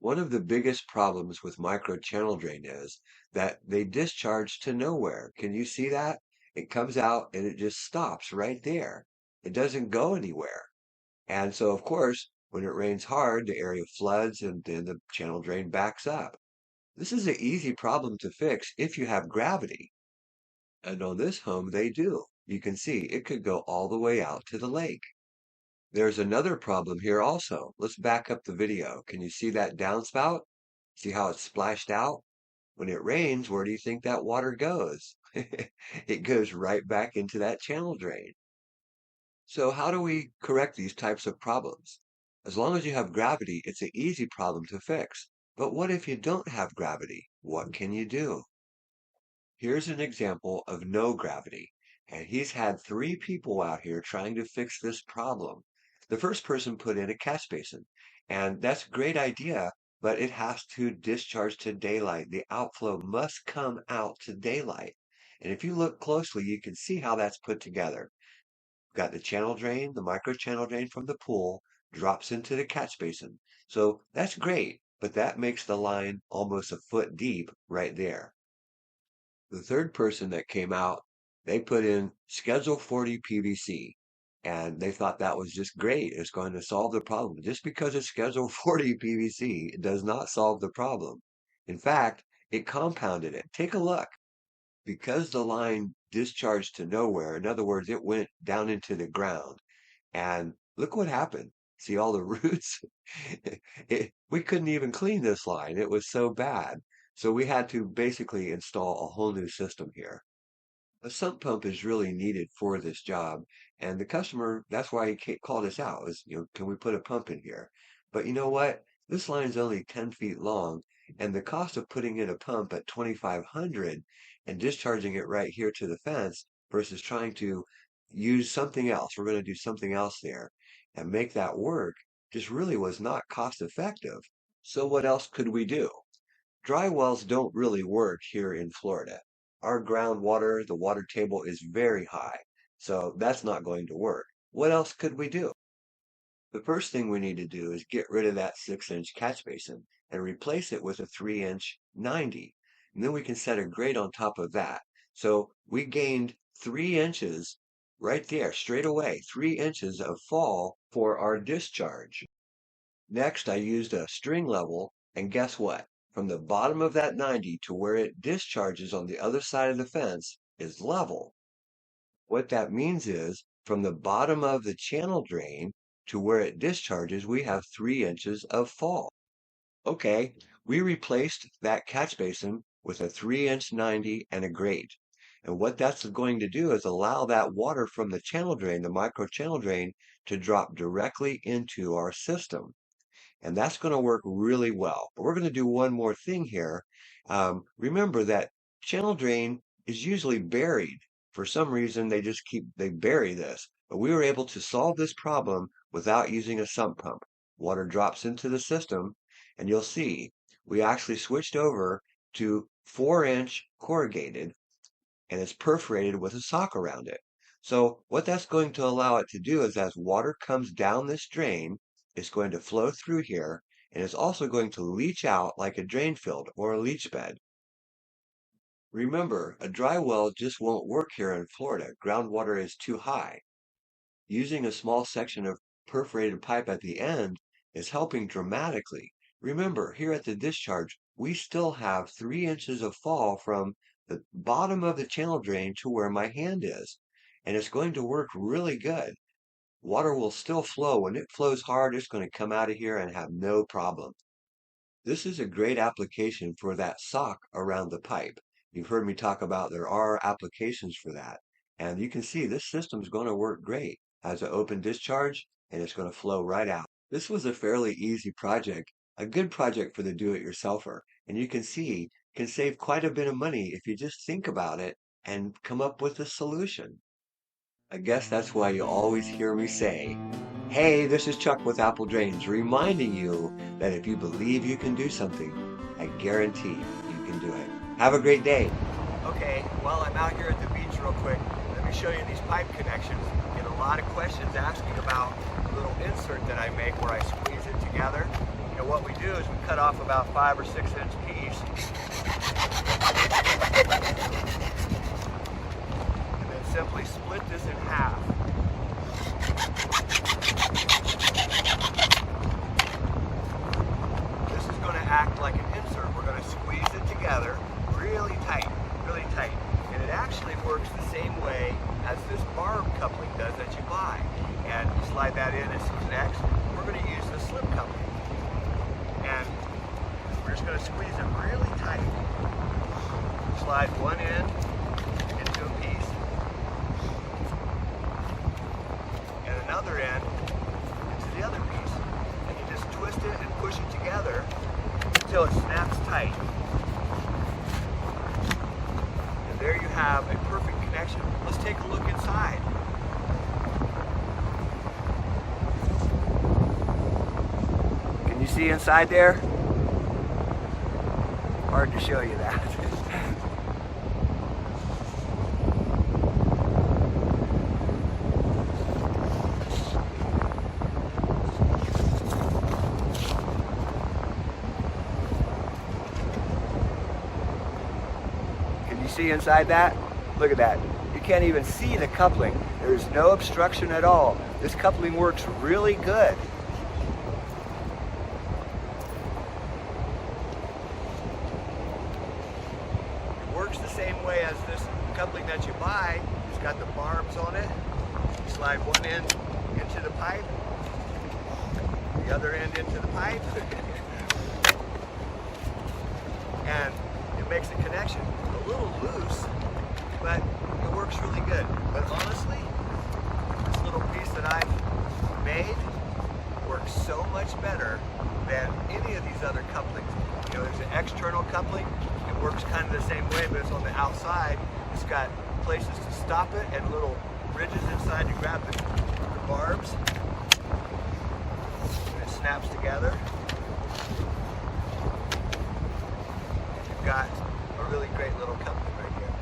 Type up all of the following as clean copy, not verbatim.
One of the biggest problems with micro channel drain is that they discharge to nowhere. Can you see that? It comes out and it just stops right there. It doesn't go anywhere. And so, of course, when it rains hard, the area floods and then the channel drain backs up. This is an easy problem to fix if you have gravity. And on this home, they do. You can see it could go all the way out to the lake. There's another problem here also. Let's back up the video. Can you see that downspout? See how it's splashed out? When it rains, where do you think that water goes? It goes right back into that channel drain. So how do we correct these types of problems? As long as you have gravity, it's an easy problem to fix. But what if you don't have gravity? What can you do? Here's an example of no gravity, and he's had 3 people out here trying to fix this problem. The first person put in a catch basin, and that's a great idea, but it has to discharge to daylight. The outflow must come out to daylight. And if you look closely, you can see how that's put together. We've got the channel drain, the micro channel drain from the pool, drops into the catch basin. So that's great, but that makes the line almost a foot deep right there. The third person that came out, they put in Schedule 40 PVC, and they thought that was just great. It's going to solve the problem. Just because it's Schedule 40 PVC, it does not solve the problem. In fact, it compounded it. Take a look. Because the line discharged to nowhere, in other words, it went down into the ground, and look what happened. See all the roots? We couldn't even clean this line. It was so bad. So we had to basically install a whole new system here. A sump pump is really needed for this job, and the customer, that's why he called us out, was, can we put a pump in here? But you know what? This line's only 10 feet long, and the cost of putting in a pump at 2,500 and discharging it right here to the fence versus trying to use something else, we're going to do something else there and make that work, just really was not cost effective. So what else could we do? Dry wells don't really work here in Florida. Our groundwater, the water table is very high, so that's not going to work. What else could we do? The first thing we need to do is get rid of that 6-inch catch basin and replace it with a 3-inch 90. And then we can set a grate on top of that. So we gained 3 inches right there, straight away, 3 inches of fall for our discharge. Next, I used a string level, and guess what? From the bottom of that 90 to where it discharges on the other side of the fence is level. What that means is from the bottom of the channel drain to where it discharges, we have 3 inches of fall. Okay, we replaced that catch basin with a 3-inch 90 and a grate. And what that's going to do is allow that water from the channel drain, the micro channel drain, to drop directly into our system. And that's going to work really well. But we're going to do one more thing here. Remember that channel drain is usually buried. For some reason, they bury this. But we were able to solve this problem without using a sump pump. Water drops into the system, and you'll see we actually switched over to 4-inch corrugated, and it's perforated with a sock around it. So what that's going to allow it to do is as water comes down this drain, it's going to flow through here, and it's also going to leach out like a drain field or a leach bed. Remember, a dry well just won't work here in Florida. Groundwater is too high. Using a small section of perforated pipe at the end is helping dramatically. Remember, here at the discharge, we still have 3 inches of fall from the bottom of the channel drain to where my hand is, and it's going to work really good. Water will still flow. When it flows hard, it's going to come out of here and have no problem. This is a great application for that sock around the pipe. You've heard me talk about there are applications for that. And you can see this system is going to work great. Has an open discharge, and it's going to flow right out. This was a fairly easy project, a good project for the do-it-yourselfer. And you can see, can save quite a bit of money if you just think about it and come up with a solution. I guess that's why you always hear me say, hey, this is Chuck with Apple Drains, reminding you that if you believe you can do something, I guarantee you can do it. Have a great day. Okay, well, I'm out here at the beach real quick. Let me show you these pipe connections. Get a lot of questions asking about a little insert that I make where I squeeze it together. what we do is we cut off about 5 or 6 inch piece, and then simply split this in half. This is going to act like an insert. We're going to squeeze it together really tight, and it actually works the same way as this barb coupling does that you buy. And you slide that in, it connects. We're going to use the slip coupling. And we're just going to squeeze it really tight. Slide one end into a piece, and another end into the other piece. And you just twist it and push it together until it snaps tight. And there you have a perfect connection. Let's take a look inside. Can you see inside there? Hard to show you that. Can you see inside that? Look at that. You can't even see the coupling. There's no obstruction at all. This coupling works really good. Works the same way as this coupling that you buy. It's got the barbs on it. You slide one end into the pipe, the other end into the pipe, and it makes a connection. A little loose, but it works really good. But honestly, this little piece that I've made works so much better than any of these other couplings. There's an external coupling. It works kind of the same way, but it's on the outside. It's got places to stop it and little ridges inside to grab the barbs. And it snaps together. You've got a really great little coupling right here.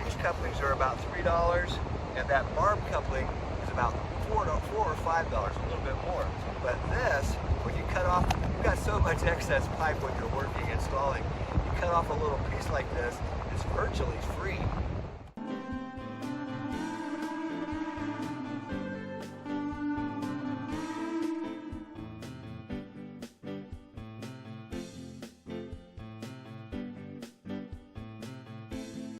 These couplings are about $3, and that barb coupling is about $4 or $5, a little bit more. But this, when you cut off, you've got so much excess pipe when you're working, installing. You cut off a little piece like this, it's virtually free.